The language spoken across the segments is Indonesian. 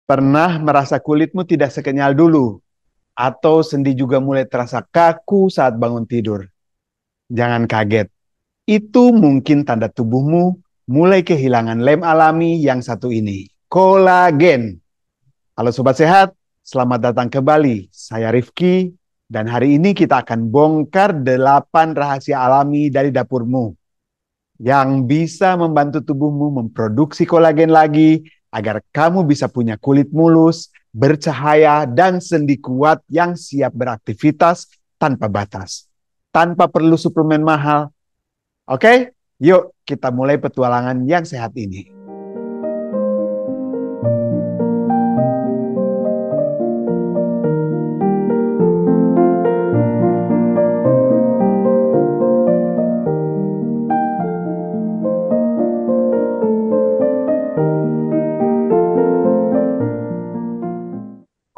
Pernah merasa kulitmu tidak sekenyal dulu, atau sendi juga mulai terasa kaku saat bangun tidur? Jangan kaget, itu mungkin tanda tubuhmu mulai kehilangan lem alami yang satu ini, kolagen. Halo Sobat Sehat, selamat datang kembali. Saya Rifki, dan hari ini kita akan bongkar 8 rahasia alami dari dapurmu yang bisa membantu tubuhmu memproduksi kolagen lagi agar kamu bisa punya kulit mulus, bercahaya, dan sendi kuat yang siap beraktivitas tanpa batas. Tanpa perlu suplemen mahal. Oke? Yuk kita mulai petualangan yang sehat ini.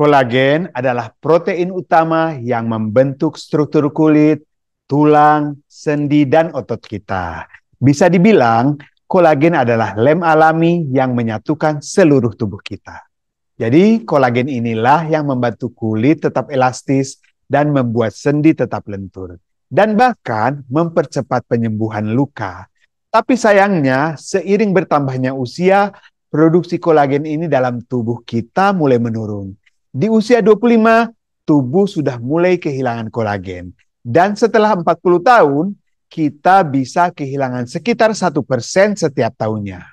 Kolagen adalah protein utama yang membentuk struktur kulit, tulang, sendi, dan otot kita. Bisa dibilang, kolagen adalah lem alami yang menyatukan seluruh tubuh kita. Jadi, kolagen inilah yang membantu kulit tetap elastis dan membuat sendi tetap lentur. Dan bahkan mempercepat penyembuhan luka. Tapi sayangnya, seiring bertambahnya usia, produksi kolagen ini dalam tubuh kita mulai menurun. Di usia 25, tubuh sudah mulai kehilangan kolagen. Dan setelah 40 tahun, kita bisa kehilangan sekitar 1% setiap tahunnya.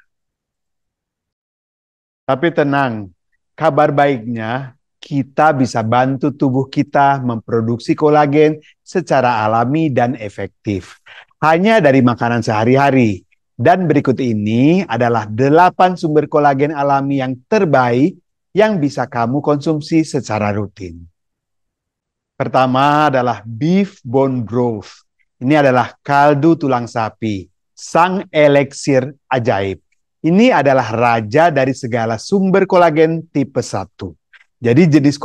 Tapi tenang, kabar baiknya kita bisa bantu tubuh kita memproduksi kolagen secara alami dan efektif. Hanya dari makanan sehari-hari. Dan berikut ini adalah 8 sumber kolagen alami yang terbaik yang bisa kamu konsumsi secara rutin. Pertama adalah beef bone broth. Ini adalah kaldu tulang sapi, sang eliksir ajaib. Ini adalah raja dari segala sumber kolagen tipe 1. Jadi jenis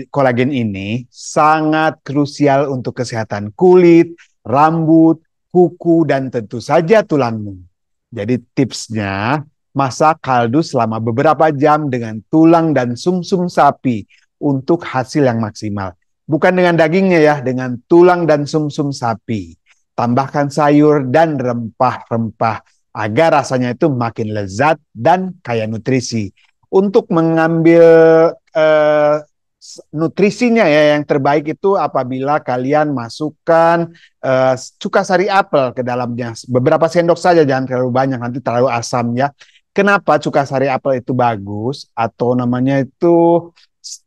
kolagen ini sangat krusial untuk kesehatan kulit, rambut, kuku, dan tentu saja tulangmu. Jadi tipsnya, masak kaldu selama beberapa jam dengan tulang dan sumsum sapi untuk hasil yang maksimal. Bukan dengan dagingnya ya, dengan tulang dan sumsum sapi. Tambahkan sayur dan rempah-rempah agar rasanya itu makin lezat dan kaya nutrisi. Untuk mengambil nutrisinya ya yang terbaik itu apabila kalian masukkan cuka sari apel ke dalamnya. Beberapa sendok saja, jangan terlalu banyak, nanti terlalu asam ya. Kenapa cuka sari apel itu bagus atau namanya itu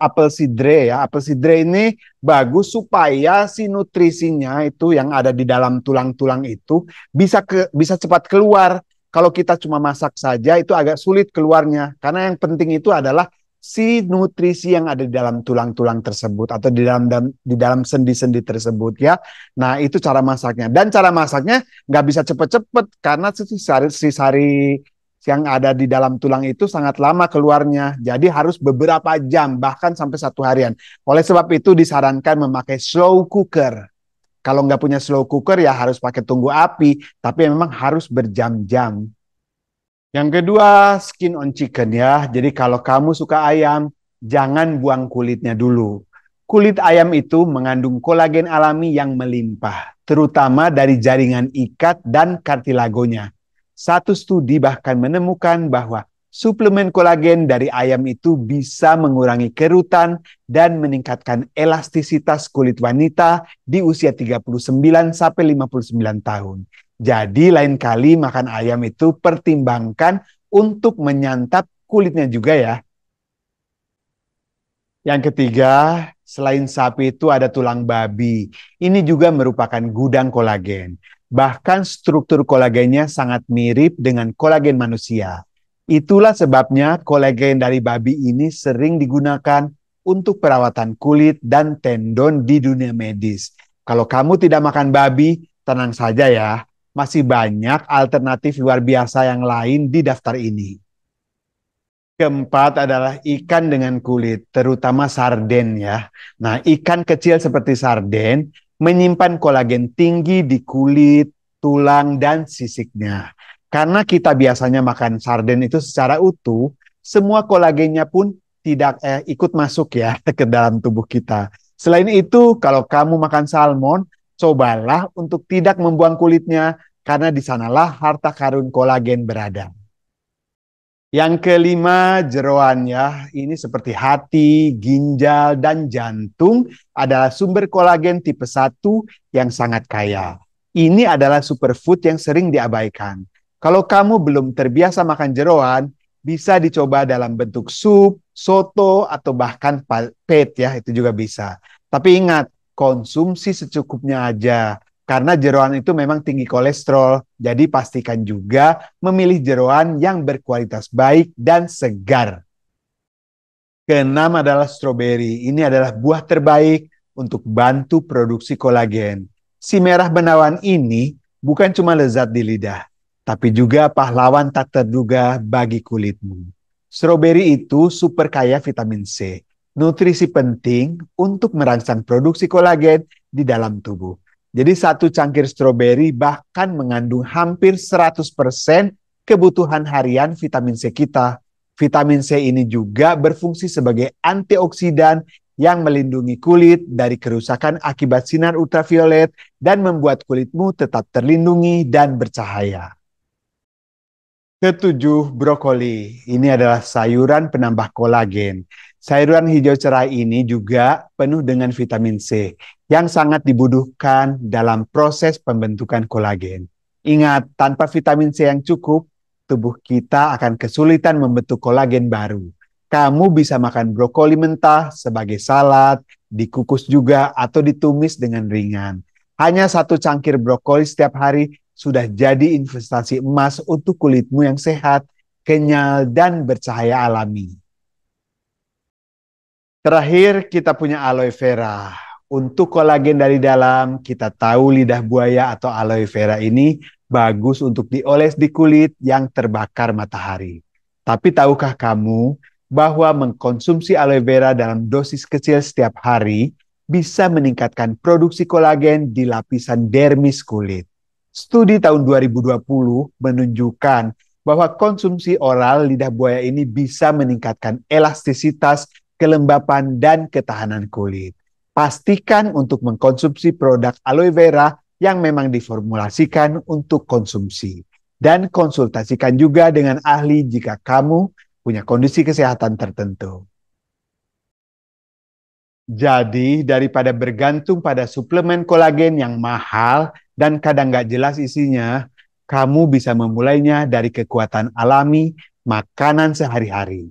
apel sidre ya. Apel sidre ini bagus supaya si nutrisinya itu yang ada di dalam tulang-tulang itu bisa cepat keluar. Kalau kita cuma masak saja itu agak sulit keluarnya. Karena yang penting itu adalah si nutrisi yang ada di dalam tulang-tulang tersebut atau di dalam sendi-sendi tersebut ya. Nah, itu cara masaknya. Dan cara masaknya nggak bisa cepet-cepet karena si sari yang ada di dalam tulang itu sangat lama keluarnya. Jadi harus beberapa jam, bahkan sampai 1 harian. Oleh sebab itu disarankan memakai slow cooker. Kalau nggak punya slow cooker ya harus pakai tunggu api, tapi memang harus berjam-jam. Yang kedua, skin on chicken ya. Jadi kalau kamu suka ayam, jangan buang kulitnya dulu. Kulit ayam itu mengandung kolagen alami yang melimpah, terutama dari jaringan ikat dan kartilagonya. Satu studi bahkan menemukan bahwa suplemen kolagen dari ayam itu bisa mengurangi kerutan dan meningkatkan elastisitas kulit wanita di usia 39 sampai 59 tahun. Jadi lain kali makan ayam itu pertimbangkan untuk menyantap kulitnya juga ya. Yang ketiga, selain sapi itu ada tulang babi. Ini juga merupakan gudang kolagen. Bahkan struktur kolagennya sangat mirip dengan kolagen manusia. Itulah sebabnya kolagen dari babi ini sering digunakan untuk perawatan kulit dan tendon di dunia medis. Kalau kamu tidak makan babi, tenang saja ya. Masih banyak alternatif luar biasa yang lain di daftar ini. Keempat adalah ikan dengan kulit, terutama sarden ya. Nah, ikan kecil seperti sarden menyimpan kolagen tinggi di kulit, tulang, dan sisiknya. Karena kita biasanya makan sarden itu secara utuh, semua kolagennya pun tidak ikut masuk ya ke dalam tubuh kita. Selain itu, kalau kamu makan salmon, cobalah untuk tidak membuang kulitnya karena di sanalah harta karun kolagen berada. Yang kelima, jeroan ya. Ini seperti hati, ginjal, dan jantung adalah sumber kolagen tipe 1 yang sangat kaya. Ini adalah superfood yang sering diabaikan. Kalau kamu belum terbiasa makan jeroan, bisa dicoba dalam bentuk sup, soto, atau bahkan pet ya, itu juga bisa. Tapi ingat, konsumsi secukupnya aja. Karena jeroan itu memang tinggi kolesterol, jadi pastikan juga memilih jeroan yang berkualitas baik dan segar. Keenam adalah stroberi. Ini adalah buah terbaik untuk bantu produksi kolagen. Si merah benawan ini bukan cuma lezat di lidah, tapi juga pahlawan tak terduga bagi kulitmu. Stroberi itu super kaya vitamin C, nutrisi penting untuk merangsang produksi kolagen di dalam tubuh. Jadi satu cangkir stroberi bahkan mengandung hampir 100% kebutuhan harian vitamin C kita. Vitamin C ini juga berfungsi sebagai antioksidan yang melindungi kulit dari kerusakan akibat sinar ultraviolet dan membuat kulitmu tetap terlindungi dan bercahaya. Ketujuh, brokoli. Ini adalah sayuran penambah kolagen. Sayuran hijau cerah ini juga penuh dengan vitamin C yang sangat dibutuhkan dalam proses pembentukan kolagen. Ingat, tanpa vitamin C yang cukup, tubuh kita akan kesulitan membentuk kolagen baru. Kamu bisa makan brokoli mentah sebagai salad, dikukus juga atau ditumis dengan ringan. Hanya satu cangkir brokoli setiap hari sudah jadi investasi emas untuk kulitmu yang sehat, kenyal, dan bercahaya alami. Terakhir, kita punya aloe vera. Untuk kolagen dari dalam, kita tahu lidah buaya atau aloe vera ini bagus untuk dioles di kulit yang terbakar matahari. Tapi tahukah kamu bahwa mengkonsumsi aloe vera dalam dosis kecil setiap hari bisa meningkatkan produksi kolagen di lapisan dermis kulit? Studi tahun 2020 menunjukkan bahwa konsumsi oral lidah buaya ini bisa meningkatkan elastisitas, kelembapan, dan ketahanan kulit. Pastikan untuk mengkonsumsi produk aloe vera yang memang diformulasikan untuk konsumsi. Dan konsultasikan juga dengan ahli jika kamu punya kondisi kesehatan tertentu. Jadi, daripada bergantung pada suplemen kolagen yang mahal dan kadang nggak jelas isinya, kamu bisa memulainya dari kekuatan alami makanan sehari-hari.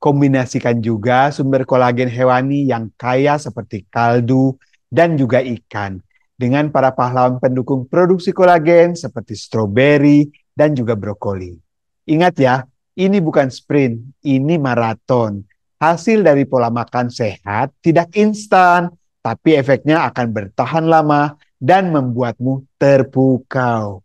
Kombinasikan juga sumber kolagen hewani yang kaya seperti kaldu dan juga ikan dengan para pahlawan pendukung produksi kolagen seperti stroberi dan juga brokoli. Ingat ya, ini bukan sprint, ini maraton. Hasil dari pola makan sehat tidak instan, tapi efeknya akan bertahan lama dan membuatmu terpukau.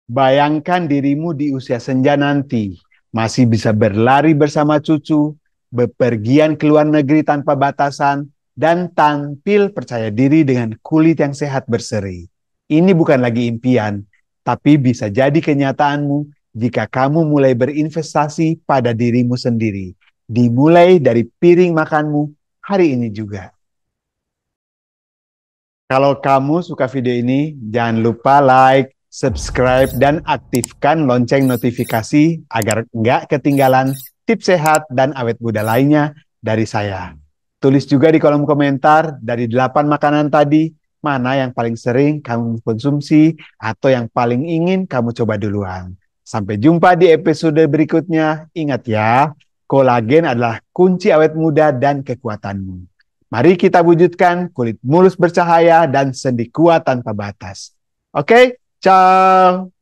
Bayangkan dirimu di usia senja nanti, masih bisa berlari bersama cucu, bepergian ke luar negeri tanpa batasan, dan tampil percaya diri dengan kulit yang sehat berseri. Ini bukan lagi impian, tapi bisa jadi kenyataanmu jika kamu mulai berinvestasi pada dirimu sendiri. Dimulai dari piring makanmu hari ini juga. Kalau kamu suka video ini, jangan lupa like, subscribe, dan aktifkan lonceng notifikasi agar nggak ketinggalan tips sehat dan awet muda lainnya dari saya. Tulis juga di kolom komentar dari 8 makanan tadi, mana yang paling sering kamu konsumsi atau yang paling ingin kamu coba duluan. Sampai jumpa di episode berikutnya. Ingat ya, kolagen adalah kunci awet muda dan kekuatanmu. Mari kita wujudkan kulit mulus bercahaya dan sendi kuat tanpa batas. Oke, ciao.